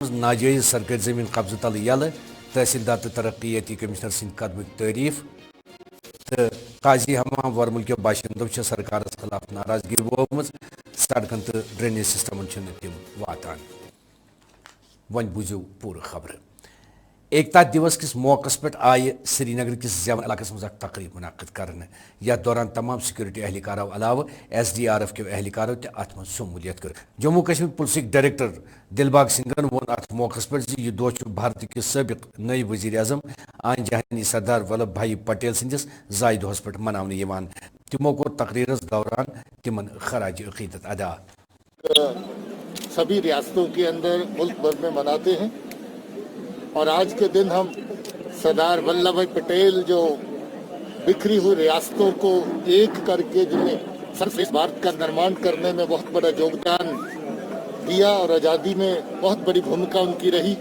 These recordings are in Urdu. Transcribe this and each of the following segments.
ناجائز سرکاری زمین قبضہ تل یل تحصیلدار تو ترقیاتی کمشنر سند قدم تعریف تو قاضی حمام ورمل کے باشندوں سرکار خلاف ناراضگی ووم سڑکن تو ڈرینیج سسٹمن تم واتان ون بوزو پور خبر ایکتا دیوس کس موقع پہ آئے سری نگر کس زیون علاقہ مز تقریب منعقد کرنے یتھ دوران تمام سیکورٹی اہلکاروں علاوہ SDRF کے اہلکاروں تہ ات من شمولیت کر جموں کشمیر پولیسک ڈائریکٹر دلباغ سنگھن وون ات موقع پہ یہ دہ بھارت کے سابق نئی وزیر اعظم آن جہانی سردار ولبھ بھائی پٹیل سندس زائے دہس پہ منانے تمو کو تقریرس دوران تمن خراج عقیدت ادا سبھی ریاستوں کے اندر ملک بھر میں مناتے ہیں اور آج کے دن ہم سردار ولبھ بھائی پٹیل جو بکھری ہوئی ریاستوں کو ایک کر کے جنہیں سرفیس بھارت کا نرمان کرنے میں بہت بڑا یوگدان دیا اور آزادی میں بہت بڑی بھومکا ان کی رہی،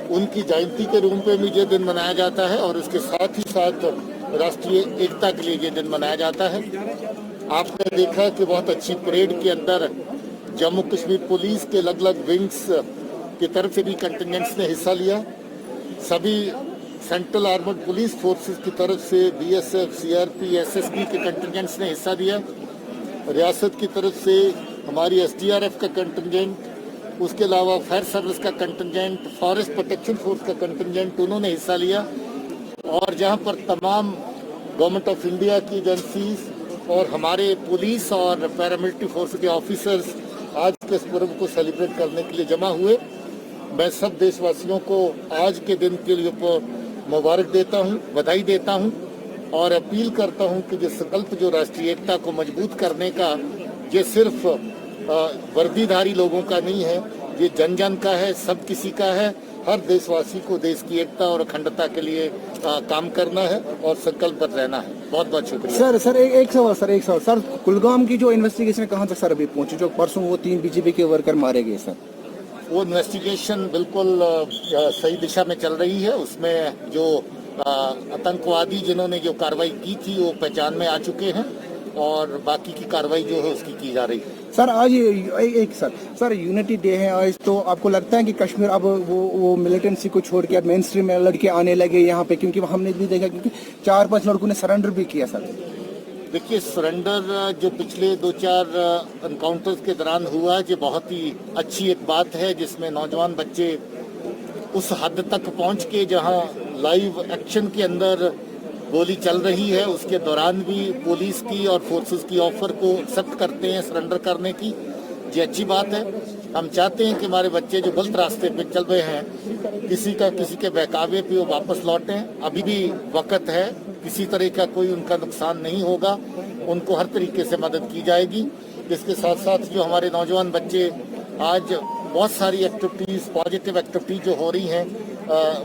ان کی جینتی کے روپ میں بھی یہ دن منایا جاتا ہے اور اس کے ساتھ ہی ساتھ راشٹریہ ایکتا کے لیے یہ دن منایا جاتا ہے۔ آپ نے دیکھا کہ بہت اچھی پریڈ کے اندر جموں کشمیر پولیس کے الگ الگ ونگز کی طرف سے بھی کنٹینجنٹس نے حصہ لیا، سبھی سینٹرل آرمڈ پولیس فورسز کی طرف سے BSF CRP SSB کے کنٹینجنٹس نے حصہ دیا، ریاست کی طرف سے ہماری SDRF کا کنٹینجنٹ، اس کے علاوہ فائر سروس کا کنٹینجنٹ، فارسٹ پروٹیکشن فورس کا کنٹینجنٹ، انہوں نے حصہ لیا، اور جہاں پر تمام گورنمنٹ آف انڈیا کی ایجنسیز اور ہمارے پولیس اور پیراملٹری فورس کے آفیسرز آج کے اس پرو کو سیلیبریٹ کرنے کے لیے جمع ہوئے، میں سب دیش واسیوں کو آج کے دن کے لیے مبارک دیتا ہوں، بدھائی دیتا ہوں اور اپیل کرتا ہوں کہ یہ سنکلپ جو راشٹریہ ایکتا کو مضبوط کرنے کا، یہ صرف وردی دھاری لوگوں کا نہیں ہے، یہ جن جن کا ہے، سب کسی کا ہے۔ ہر دیش واسی کو دیش کی ایکتا اور اکھنڈتا کے لیے کام کرنا ہے اور سنکلپ پر رہنا ہے۔ بہت بہت شکریہ۔ سر ایک سوال کلگام کی جو انویسٹیگیشن کہاں تک سر ابھی پہنچی، جو پرسوں وہ 3 BJP کے ورکر مارے گئے سر؟ وہ انویسٹیگیشن بالکل صحیح دشا میں چل رہی ہے، اس میں جو آتنکوادی جنہوں نے جو کارروائی کی تھی وہ پہچان میں آ چکے ہیں اور باقی کی کارروائی جو ہے اس کی جا رہی ہے۔ سر آج سر یونٹی ڈے ہے آج، تو آپ کو لگتا ہے کہ کشمیر اب وہ ملیٹنسی کو چھوڑ کے اب مین اسٹریم میں لڑکے آنے لگے یہاں پہ؟ کیونکہ ہم نے بھی دیکھا کیونکہ 4-5 لڑکوں نے سرنڈر بھی کیا سر۔ دیکھیے سرنڈر جو پچھلے 2-4 انکاؤنٹرز کے دوران ہوا، یہ بہت ہی اچھی ایک بات ہے، جس میں نوجوان بچے اس حد تک پہنچ کے جہاں لائیو ایکشن کے اندر گولی چل رہی ہے اس کے دوران بھی پولیس کی اور فورسز کی آفر کو ایکسیپٹ کرتے ہیں سرنڈر کرنے کی، یہ اچھی بات ہے۔ ہم چاہتے ہیں کہ ہمارے بچے جو غلط راستے پہ چل رہے ہیں، کسی کے بہکاوے پہ وہ واپس لوٹیں، ابھی بھی وقت ہے، کسی طرح کا کوئی ان کا نقصان نہیں ہوگا، ان کو ہر طریقے سے مدد کی جائے گی۔ اس کے ساتھ ساتھ جو ہمارے نوجوان بچے آج بہت ساری ایکٹیویٹیز، پازیٹیو ایکٹیویٹی جو ہو رہی ہیں،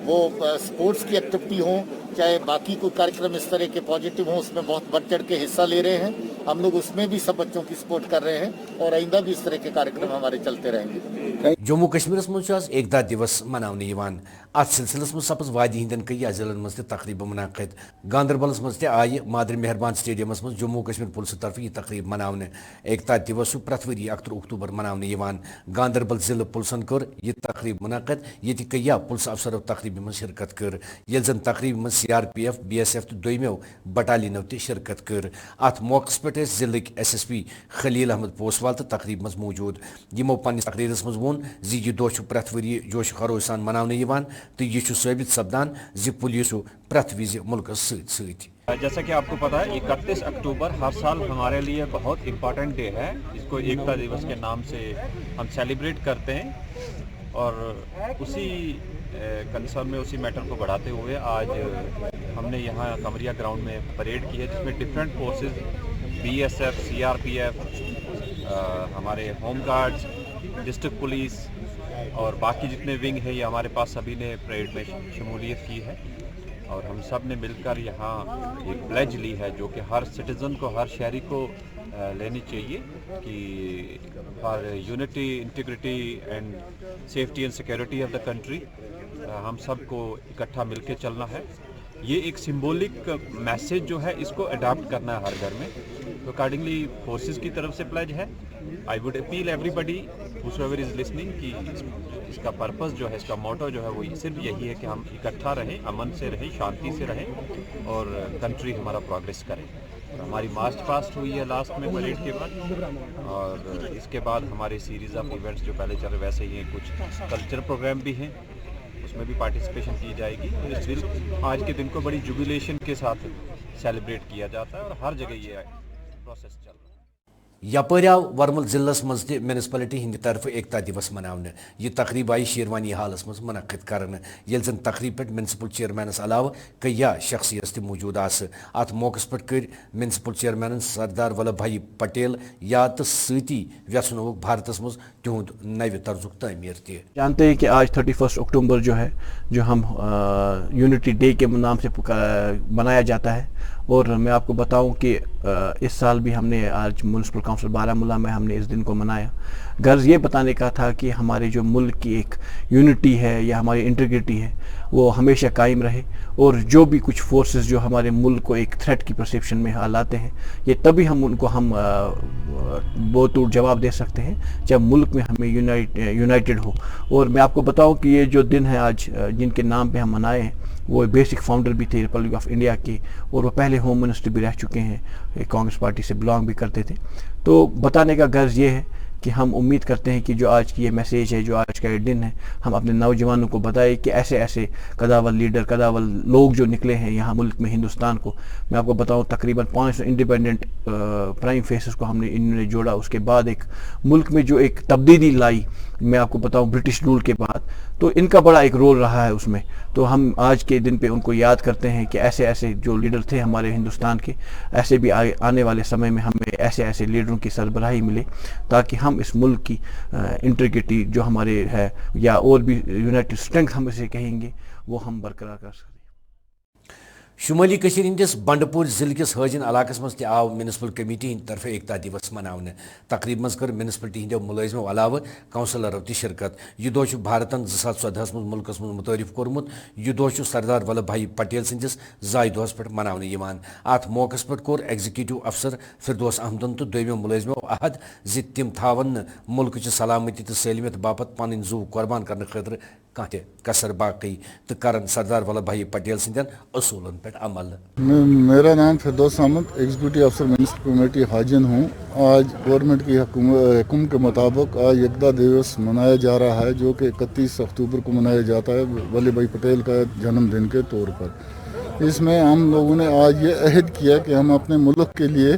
وہ سپورٹس کی ایکٹیویٹی ہوں، چاہے باقی کوئی کارکرم اس طرح کے پازیٹیو ہوں، اس میں بہت بڑھ چڑھ کے حصہ لے رہے ہیں۔ ہم لوگ اس میں بھی سب بچوں کی سپورٹ کر رہے ہیں اور آئندہ بھی اس طرح کے کارکرم ہمارے چلتے رہیں گے۔ جموں کشمیر مز ایکتا دیوس منانے ات سلسلس مز سپز وادی ہندین کئی ضلع مز تقریب منعقد۔ گاندربلس مز آئہ مادر مہربان سٹیڈیمس مز جموں کشمیر پولیس طرف یہ تقریب منانے۔ ایکتا دیوس پریت ؤری 31 اکتوبر منانے۔ گاندربل ضلع پولیسن کر یہ تقریب منعقد، یہ کئی پولیس افسروں تقریب من شرکت کر، یل زن تقریب من CRPF BSF تو دویمو بٹالینو تہ شرکت کر۔ ات موقع پہ ضلع SSP خلیل احمد پوسوال تو تقریب مز موجود۔ یمو پنس تقریرس مز وون زی یہ دہ پریت ؤری جوش خروش سان منانے تو یہ ثابت سپدان زی پولیس پریت وز ملکس ست۔ جیسا کہ آپ کو پتا ہے 31 اکتوبر ہر سال ہمارے لیے بہت امپورٹنٹ ڈے ہے، اس کو ایکتا دیوس کے نام سے ہم سیلیبریٹ کرتے ہیں، اور اسی کنسرن میں اسی میٹر کو بڑھاتے ہوئے آج ہم نے یہاں کمریا گراؤنڈ میں پریڈ کی ہے، جس میں ڈفرینٹ فورسز BSF CRPF ہمارے ہوم گارڈز، ڈسٹرکٹ پولیس اور باقی جتنے ونگ ہیں، یہ ہمارے پاس سبھی نے پریڈ میں شمولیت کی ہے، اور ہم سب نے مل کر یہاں ایک پلیج لی ہے جو کہ ہر سٹیزن کو، ہر شہری کو لینی چاہیے کہ for unity, integrity and safety and security of the country ہم سب کو اکٹھا مل کے چلنا ہے۔ یہ ایک سمبولک میسیج جو ہے اس کو اڈاپٹ کرنا ہے ہر گھر میں، تو اکارڈنگلی فورسز کی طرف سے پلیج ہے۔ I would appeal everybody whosoever is listening کہ اس کا پرپس جو ہے, اس کا موٹو جو ہے وہ صرف یہی ہے کہ ہم اکٹھا رہیں, امن سے رہیں, شانتی سے رہیں اور کنٹری ہمارا پروگریس کرے. ہماری مارچ پاسٹ ہوئی ہے لاسٹ میں پریڈ کے بعد, اور اس کے بعد ہمارے سیریز آف ایونٹس جو پہلے چل رہے ویسے ہی ہیں, کچھ کلچر پروگرام بھی ہیں, اس میں بھی پارٹیسپیشن کی جائے گی. اس دن آج کے دن کو بڑی جوبیلیشن کے ساتھ سیلیبریٹ کیا جاتا ہے اور ہر جگہ یہ پروسیس چل رہا ہے. یپر آو ورمل ضلع مز تہ میونسپلٹی ہند طرف ایکتا دیوس مناونہ. یہ تقریب آئی شیروانی ہالس مز منعقد کرنے, یل زن تقریب پہ میونسپل چیئرمینس علاوہ کیا شخصیت تہ موجود آس. ات موقع پہ کر میونسپل چیئرمینن سردار ولبھ بھائی پٹیل یاد تو ستی ویسنوک بھارتس مز تہد نو طرزک تعمیر تہ. جانتے ہیں کہ آج 31 اکتوبر جو ہے, جو ہم یونٹی ڈے کے نام سے منایا جاتا ہے, اور میں آپ کو بتاؤں کہ اس سال بھی ہم نے آج میونسپل کونسل بارہمولہ میں ہم نے اس دن کو منایا. غرض یہ بتانے کا تھا کہ ہمارے جو ملک کی ایک یونٹی ہے یا ہماری انٹیگریٹی ہے وہ ہمیشہ قائم رہے, اور جو بھی کچھ فورسز جو ہمارے ملک کو ایک تھریٹ کی پرسیپشن میں لاتے ہیں, یہ تبھی ہم ان کو ہم بہت جواب دے سکتے ہیں جب ملک میں ہمیں یونائٹڈ ہو. اور میں آپ کو بتاؤں کہ یہ جو دن ہے آج جن کے نام پہ ہم منائے ہیں, وہ بیسک فاؤنڈر بھی تھے ریپبلک آف انڈیا کے, اور وہ پہلے ہوم منسٹر بھی رہ چکے ہیں, کانگریس پارٹی سے بلانگ بھی کرتے تھے. تو بتانے کا غرض یہ ہے کہ ہم امید کرتے ہیں کہ جو آج کی یہ میسیج ہے, جو آج کا یہ دن ہے, ہم اپنے نوجوانوں کو بتائیں کہ ایسے ایسے قداول لیڈر, قداول لوگ جو نکلے ہیں یہاں ملک میں, ہندوستان کو. میں آپ کو بتاؤں تقریباً 500 انڈیپینڈنٹ پرائم فیسز کو انہوں نے جوڑا. اس کے بعد ایک ملک میں جو ایک تبدیلی لائی, میں آپ کو بتاؤں برٹش رول کے بعد, تو ان کا بڑا ایک رول رہا ہے اس میں. تو ہم آج کے دن پہ ان کو یاد کرتے ہیں کہ ایسے ایسے جو لیڈر تھے ہمارے ہندوستان کے, ایسے بھی آنے والے سمے میں ہمیں ایسے ایسے لیڈروں کی سربراہی ملے, تاکہ ہم اس ملک کی انٹیگریٹی جو ہمارے ہے, یا اور بھی یونائٹڈ اسٹرینتھ ہم اسے کہیں گے, وہ ہم برقرار کر سکیں. شمالی کشیر ہندس بنڈپور ضلع کس حاجن علاقہ مز آو میونسپل کمیٹی ہند طرف ایکتا دیوس مناونہ. تقریب مز کر میونسپلٹی ہندو ملازمو علاوہ کونسلرو تہ شرکت. یہ دہ بھارتن 2014 مز ملکس مز متعارف کورمت. یہ دہ سردار ولبھ بھائی پٹیل سندس زائ دہس پہ مناونہ. ات موقع پہ کور ایگزیکٹو افسر فردوس احمدن تو دویمو ملازمو عہد زِ تم تھاون ملک چہ سلامتی تو سالمیت باپت پن زو قربان کرنے خاطر کھانا کثر باقی, تو کرن سردار ولبھ بھائی پٹیل سندین اصولن پہ عمل. میرا نام فردوس احمد, ایگزیکٹو افسر میونسپل کمیٹی حاجن ہوں. آج گورنمنٹ کی حکم کے مطابق آج ایکتا دیوس منایا جا رہا ہے, جو کہ 31 اکتوبر کو منایا جاتا ہے ولبھ بھائی پٹیل کا جنم دن کے طور پر. اس میں ہم لوگوں نے آج یہ عہد کیا کہ ہم اپنے ملک کے لیے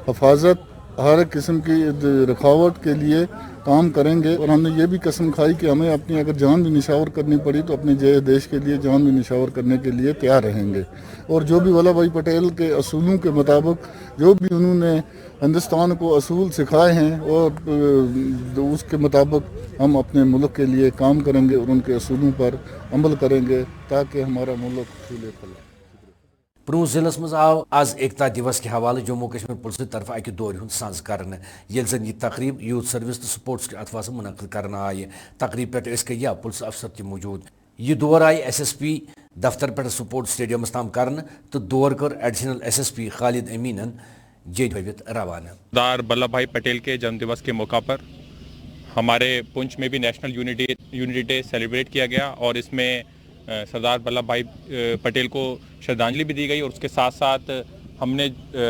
حفاظت, ہر قسم کی رکاوٹ کے لیے کام کریں گے, اور ہم نے یہ بھی قسم کھائی کہ ہمیں اپنی اگر جان بھی نشاور کرنی پڑی تو اپنے دیش کے لیے جان بھی نشاور کرنے کے لیے تیار رہیں گے. اور جو بھی ولبھ بھائی پٹیل کے اصولوں کے مطابق جو بھی انہوں نے ہندوستان کو اصول سکھائے ہیں, اور اس کے مطابق ہم اپنے ملک کے لیے کام کریں گے اور ان کے اصولوں پر عمل کریں گے, تاکہ ہمارا ملک پھولے پھلے. پونچھ ضلع مز آو آز ایکتا دیوس کے حوالہ جموں کشمیر پولیس طرف اکہ دور ہند ساز کرنے, یل زن یہ تقریب یوتھ سروس تو سپورٹس کے اتوا سے منعقد کرنا آئی. تقریب پہ یا پولیس افسر تہ موجود. یہ دور آئی SSP دفتر پہ سپورٹس اسٹیڈیمس تام کرنے, تو دور کر ایڈیشنل SSP خالد امینن جے ہوت روانہ. سردار ولبھ بھائی پٹیل کے جنم دیوس کے موقع پر ہمارے پونچھ میں بھی نیشنل یونٹی ڈے سیلیبریٹ کیا گیا, اور اس میں سردار ولبھ بھائی پٹیل کو شردھانجلی بھی دی گئی, اور اس کے ساتھ ساتھ ہم نے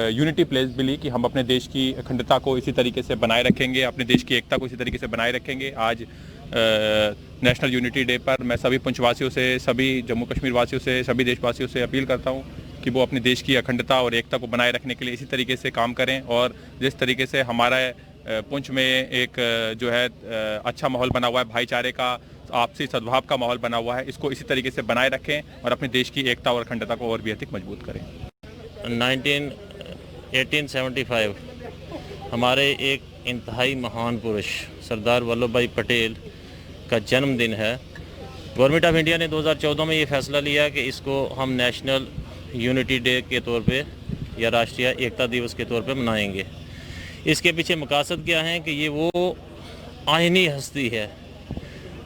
یونٹی پلیس بھی لی کہ ہم اپنے دیش کی اکھنڈتا کو اسی طریقے سے بنائے رکھیں گے, اپنے دیش کی ایکتا کو اسی طریقے سے بنائے رکھیں گے. آج نیشنل یونٹی ڈے پر میں سبھی پونچھ واسیوں سے, سبھی جموں کشمیر واسیوں سے, سبھی دیش واسیوں سے اپیل کرتا ہوں کہ وہ اپنے دیش کی اکھنڈتا اور ایکتا کو بنائے رکھنے کے لیے اسی طریقے سے کام کریں, اور جس طریقے سے ہمارا پونچھ میں ایک جو ہے اچھا ماحول بنا ہوا ہے, بھائی چارے کا, آپسی سدبھاؤ کا ماحول بنا ہوا ہے, اس کو اسی طریقے سے بنائے رکھیں اور اپنے دیش کی ایکتا اور اکھنڈتا کو اور بھی ادھک مضبوط کریں. 1875 ہمارے ایک انتہائی مہان پرش سردار ولبھ بھائی پٹیل کا جنم دن ہے. گورنمنٹ آف انڈیا نے 2014 میں یہ فیصلہ لیا کہ اس کو ہم نیشنل یونٹی ڈے کے طور پہ یا راشٹریہ ایکتا دیوس کے طور پہ منائیں گے. اس کے پیچھے مقاصد کیا ہیں کہ یہ وہ آئینی ہستی ہے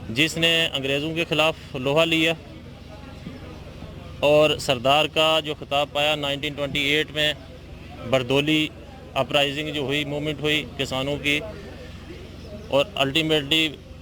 جس نے انگریزوں کے خلاف لوہا لیا, اور سردار کا جو خطاب پایا 1928 میں بردولی اپرائزنگ جو ہوئی, موومنٹ ہوئی کسانوں کی, اور الٹیمیٹلی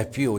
FPO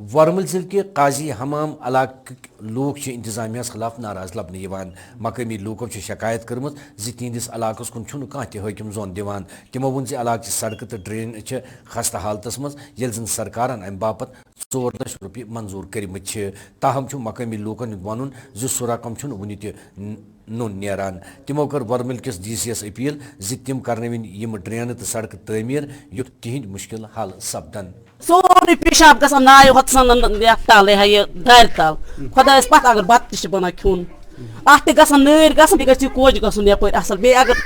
ورمل ضلع کے قاضی حمام علاقہ لوگ انتظامیہ خلاف ناراض لبنہ یوان مقامی لوکو شکایت کرمت تہندس علاقس کن چھن کھانا تہ حاکم زون دیوان تمو ون علاقہ سڑکہ تو ڈرین خستہ حالتس مز یل زن سرکارن ام باپت 4 لچھ روپیہ منظور کرمت تاہم مقامی لوکن ون سہ رقم ون تہ نون نیران تمو کر ورمل کس ڈی سی یس اپیل تم کرنوین یم ڈرینہ تو سڑکہ تعمیر یت تہند مشکل حل سپدن سورے پیشاب گژھان نایہِ ہوٚت ژھٕنان یتھ تل یہِ دارِ تل خۄدایس پتھ اگر بتہٕ تہِ چھِ بنان کھیوٚن اتھ تہِ گژھان نٲرۍ گژھان بیٚیہِ گژھِ یہِ کوچ گژھُن یپٲرۍ اصل بیٚیہِ اگر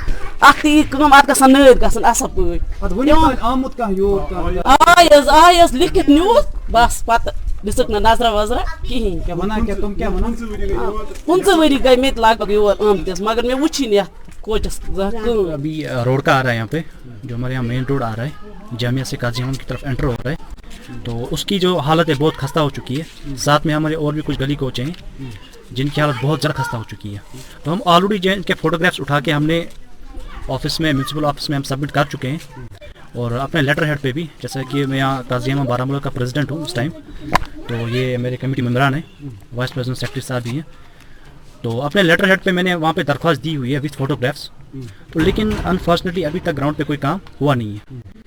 اتھ تہِ یی کٲم اتھ گژھان نٲرۍ گژھان اصل پٲٹھۍ آیہِ حظ لیکھِتھ نیوٗز بس پتہٕ دِژٕکھ نہٕ نظرا وظرا کِہیٖنۍ 15 ؤری گٔے مےٚ تہِ لگ بگ یور آمتِس مگر مےٚ وٕچھی نہٕ یتھ کوچس ابھی روڈ کا آ رہا ہے یہاں پہ جو ہمارے یہاں مین روڈ آ رہا ہے جامعہ سے قاضی حمام کی طرف انٹر ہو رہا ہے تو اس کی جو حالت ہے بہت خستہ ہو چکی ہے ساتھ میں ہمارے اور بھی کچھ گلی کوچے ہیں جن کی حالت بہت زیادہ خستہ ہو چکی ہے تو ہم آلریڈی ان کے فوٹوگرافس اٹھا کے ہم نے آفس میں میونسپل آفس میں ہم سبمٹ کر چکے ہیں اور اپنے لیٹر ہیڈ پہ بھی جیسا کہ میں یہاں قاضی حمام بارہمولہ کا پریزیڈنٹ ہوں اس ٹائم تو یہ میرے کمیٹی ممبران ہیں وائس پریزیڈنٹ سیکرٹری صاحب بھی ہیں تو اپنے لیٹر ہیڈ پہ میں نے وہاں پہ درخواست دی ہوئی ہے وتھ فوٹوگرافس تو لیکن انفارچونیٹلی ابھی تک گراؤنڈ پہ کوئی کام ہوا نہیں ہے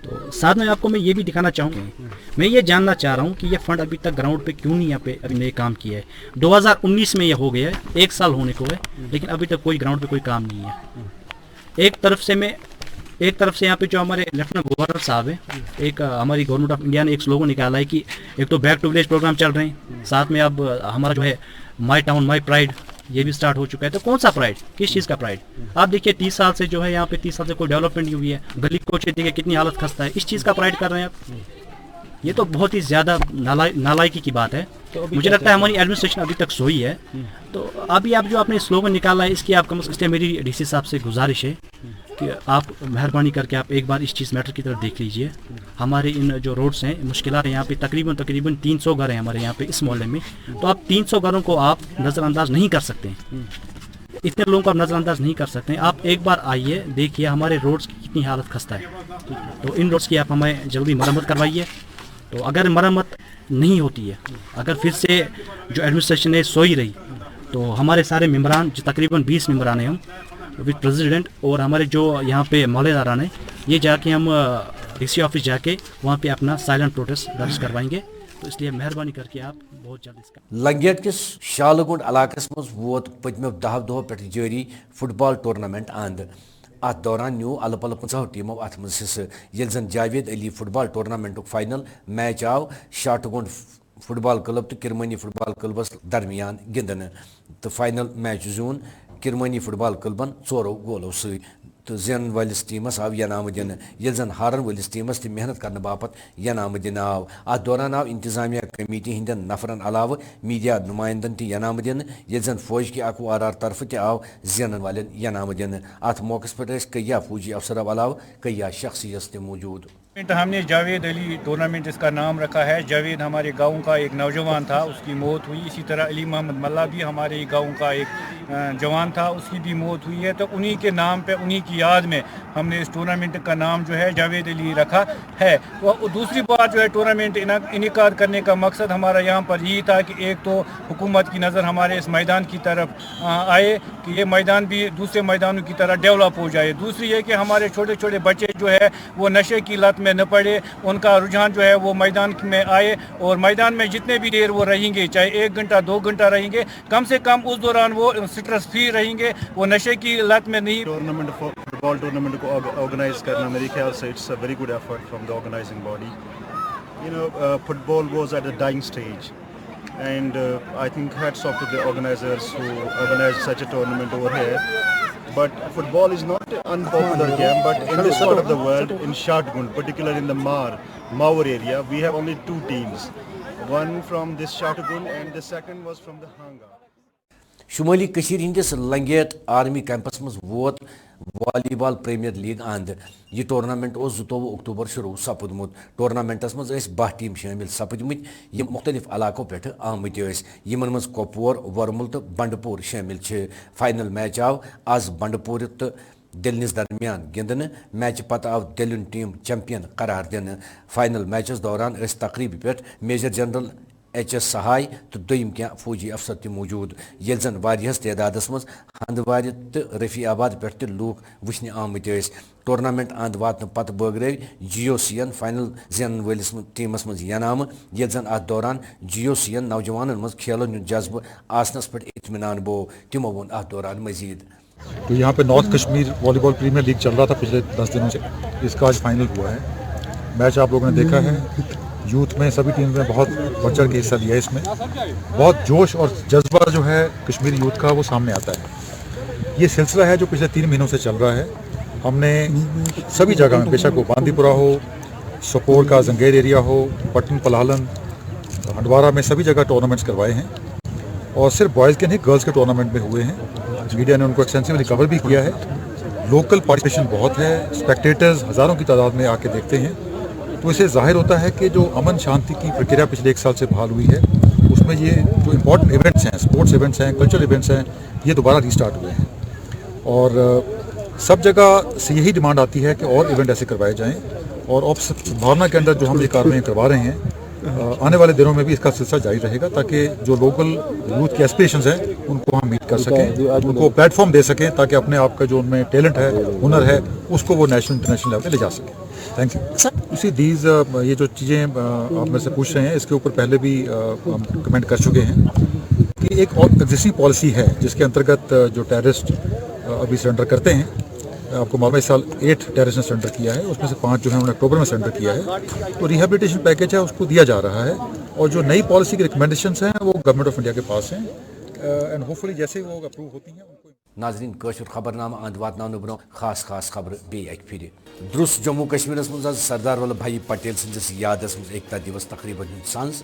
تو ساتھ میں آپ کو میں یہ بھی دکھانا چاہوں گا میں یہ جاننا چاہ رہا ہوں کہ یہ فنڈ ابھی تک گراؤنڈ پہ کیوں نہیں یہاں پہ ابھی نے کام کیا ہے 2019 میں یہ ہو گیا ہے 1 سال ہونے کو ہے لیکن ابھی تک کوئی گراؤنڈ پہ کوئی کام نہیں ہے ایک طرف سے یہاں پہ جو ہمارے لیفٹنٹ گورنر صاحب ہیں ایک ہماری گورنمنٹ آف انڈیا نے ایک سلوگن نکالا ہے کہ ایک تو بیک ٹو ولیج پروگرام چل رہے ہیں ساتھ میں اب ہمارا جو ہے مائی ٹاؤن مائی پرائڈ یہ بھی سٹارٹ ہو چکا ہے تو کون سا پرائڈ کس چیز کا پرائڈ آپ دیکھیے 30 سال سے جو ہے یہاں پہ 30 سال سے کوئی ڈیولپمنٹ نہیں ہوئی ہے گلی کوچے دیکھیے کتنی حالت خستہ ہے اس چیز کا پرائڈ کر رہے ہیں آپ یہ تو بہت ہی زیادہ نالائکی کی بات ہے مجھے لگتا ہے ہماری ایڈمنسٹریشن ابھی تک سوئی ہے تو ابھی آپ جو آپ نے سلوگن نکالا ہے اس کی آپ کم از کم میری ڈی سی صاحب سے گزارش ہے کہ آپ مہربانی کر کے آپ ایک بار اس چیز میٹر کی طرف دیکھ لیجئے ہمارے ان جو روڈس ہیں مشکلات ہیں یہاں پہ تقریباً 300 گھر ہیں ہمارے یہاں پہ اس محلے میں تو آپ 300 گھروں کو آپ نظر انداز نہیں کر سکتے ہیں اتنے لوگوں کو آپ نظر انداز نہیں کر سکتے ہیں آپ ایک بار آئیے دیکھیے ہمارے روڈس کی کتنی حالت خستہ ہے تو ان روڈس کی آپ ہمیں جلدی مرمت کروائیے تو اگر مرمت نہیں ہوتی ہے اگر پھر سے جو ایڈمنسٹریشن ہے سوئی رہی تو ہمارے سارے ممبران جو تقریباً 20 ممبران ہیں ہم وتھ پریزیڈنٹ اور ہمارے جو یہاں پہ محلے داران ہیں یہ جا کے ہم ڈی سی آفس جا کے وہاں پہ اپنا سائلنٹ پروٹیسٹ درج کروائیں گے تو اس لیے مہربانی کر کے آپ بہت جلد اس کا لنگیٹ کس شالگنڈ علاقہ مز ووت پتمو 10 دہو پہ جاری فٹ بال ٹورنامنٹ اند ات دوران نیو الہ پلہ 50 ٹیمو ات مز حصہ یل زن جاوید علی فٹ بال ٹورنامنٹ فائنل میچ آو شاٹگنڈ فٹ بال کلب تو کرمانی فٹ بال کلبس درمیان گندن تو فائنل میچ زون کرمانی فٹ بال کلبن 4 گولو سی تو زین ولس ٹیمس آو ینام دن یل زن ہارن ولس ٹیمس تہ محنت کرنے باپت ینام دن آو ات دوران آو انتظامیہ کمیٹی ہندین نفرن علاوہ میڈیا نمائندن تہ ینام دن یل زن فوج کی اکو آرار طرف تہ آو زینن والن ینام دن ات موقع پہ کیا فوجی افسر علاوہ کیا شخصیت تہ موجود ہم نے جاوید علی ٹورنامنٹ اس کا نام رکھا ہے جاوید ہمارے گاؤں کا ایک نوجوان تھا اس کی موت ہوئی اسی طرح علی محمد ملا بھی ہمارے گاؤں کا ایک جوان تھا اس کی بھی موت ہوئی ہے تو انہی کے نام پہ انہی کی یاد میں ہم نے اس ٹورنامنٹ کا نام جو ہے جاوید علی رکھا ہے دوسری بات جو ہے ٹورنامنٹ انعقاد کرنے کا مقصد ہمارا یہاں پر یہی تھا کہ ایک تو حکومت کی نظر ہمارے اس میدان کی طرف آئے کہ یہ میدان بھی دوسرے میدانوں کی طرح ڈیولپ ہو جائے دوسری یہ کہ ہمارے چھوٹے چھوٹے بچے جو ہے وہ نشے کی لت میں نہ پڑے ان کا رجحان جو ہے وہ میدان میں آئے اور میدان میں جتنے بھی دیر وہ رہیں گے چاہے 1 گھنٹہ 2 گھنٹہ رہیں گے کم سے کم اس دوران وہ اسٹریس فری رہیں گے وہ نشے کی لت میں نہیں ٹورنامنٹ فٹ بال ٹورنامنٹ کو آرگنائز کرنا میرے خیال سے it's a very good effort from the organising body you know football was at a dying stage and I think hats off to the organizers who organized such a tournament over here. But football is not an unpopular game, but in this part of the world, in Shatgund, particularly in the Maur area, we have only 2 teams. One from this Shatgund and the second was from the Hanga. شمالی کشیر ہندس لنگیٹ آرمی کیمپس مز ووت والی بال پریمیئر لیگ اند یہ ٹورنامنٹ 22 اکتوبر شروع سپدمت ٹورنامنٹس مز 12 ٹیم شامل سپدمت یہ مختلف علاقوں پہ آمت یمن مز کپور ورمل تو بنڈپور شامل فائنل میچ آو آز بنڈپور تو دلنس درمیان گندن میچ پتہ آو دلن ٹیم چیمپئن قرار دن فائنل میچس دوران اس تقریب پہ میجر جنرل HS سہائی تو دویم کیا فوجی افسر تہ موجود یل زن واریہس تعدادس مز ہندوار تو رفیع آباد پہ لوک وچھنہ آمت ٹورنامنٹ اند واتن پتہ بٲگرٲو GOC ین فائنل زینن ولس ٹیمس مز ینامہ یل زن ات دوران GOC ین نوجوانن مز کھیلن ہند جذبہ آسنس پہ اطمینان بو تمو وون ات دوران مزید تو یہاں پہ نارتھ کشمیر والی بال پریمیئر لیگ چل رہا تھا پچھلے 10 دنوں سے، اس کا آج فائنل ہوا ہے۔ میچ آپ لوگوں نے دیکھا ہے، یوتھ میں سبھی ٹیم نے بہت بڑھ چڑھ کے حصہ لیا ہے، اس میں بہت جوش اور جذبہ جو ہے کشمیری یوتھ کا وہ سامنے آتا ہے۔ یہ سلسلہ ہے جو پچھلے 3 مہینوں سے چل رہا ہے۔ ہم نے سبھی جگہ میں، بے شک وہ باندی پورہ ہو، سپور کا زنگیر ایریا ہو، پٹن پلالن، ہنڈوارہ میں سبھی جگہ ٹورنامنٹس کروائے ہیں، اور صرف بوائز کے نہیں گرلز کے ٹورنامنٹ میں ہوئے ہیں۔ میڈیا نے ان کو ایکسٹینسولی کور بھی کیا ہے۔ لوکل پارٹیسپیشن بہت ہے، اسپیکٹیٹرز ہزاروں کی تعداد میں آ کے دیکھتے ہیں، تو اسے ظاہر ہوتا ہے کہ جو امن شانتی کی پرکریا پچھلے 1 سال سے بحال ہوئی ہے، اس میں یہ جو امپورٹنٹ ایونٹس ہیں، اسپورٹس ایونٹس ہیں، کلچرل ایونٹس ہیں، یہ دوبارہ ریسٹارٹ ہوئے ہیں، اور سب جگہ سے یہی ڈیمانڈ آتی ہے کہ اور ایونٹ ایسے کروائے جائیں، اور آپس بھاونا کے اندر جو ہم یہ کاروائیاں کروا رہے ہیں، آنے والے دنوں میں بھی اس کا سلسلہ جاری رہے گا، تاکہ جو لوکل یوتھ کے ایسپریشنز ہیں ان کو ہم میٹ کر سکیں، ان کو پلیٹ فارم دے سکیں، تاکہ اپنے آپ کا جو ان میں ٹیلنٹ ہے، ہنر ہے، اس کو وہ نیشنل انٹرنیشنل لیول پہ لے جا سکیں۔ Thank you. اسی دیز یہ جو چیزیں آپ میں سے پوچھ رہے ہیں، اس کے اوپر پہلے بھی ہم کمنٹ کر چکے ہیں کہ ایک ایگزسٹنگ پالیسی ہے جس کے انترگت جو ٹیررسٹ ابھی سرنڈر کرتے ہیں، آپ کو معلوم ہے اس سال 8 ٹیررسٹ نے سرنڈر کیا ہے، اس میں سے 5 جو ہیں انہوں نے اکتوبر میں سرنڈر کیا ہے، تو ریہیبلیٹیشن پیکیج ہے اس کو دیا جا رہا ہے، اور جو نئی پالیسی کی ریکمنڈیشنز ہیں وہ گورنمنٹ آف انڈیا کے پاس ہیں، اینڈ ہوپفلی جیسے وہ اپروو ہوتی ہیں ان کو۔ ناظرین قشر خبر نامہ اند واتناؤ برو خاص خبر بی اک پھر درس جموں کشمیر مز سردار ولبھ بھائی پٹیل سندس یادس مز ایکتا دیوس تقریباً سانز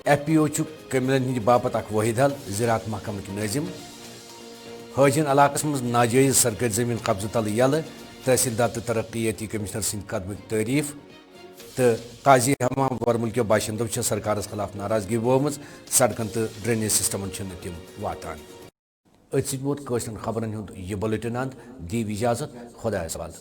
FPO کملن ہند باپت اخ واحد حل زراعت محکمہ ناظم حاجن علاقہ مز ناجائز سرکاری زمین قبضہ تل یل تحصیلدار تو ترقیاتی کمشنر سند قدمک تعریف تو قاضی حمام ورمل کے باشندو سرکارس خلاف ناراضگی وومز سڑکن تو ڈرینیج سسٹمن تم واتان۔ ات ووت قشرن خبرن ہند یہ بلیٹن اند دیو اجازت خدا حوالہ۔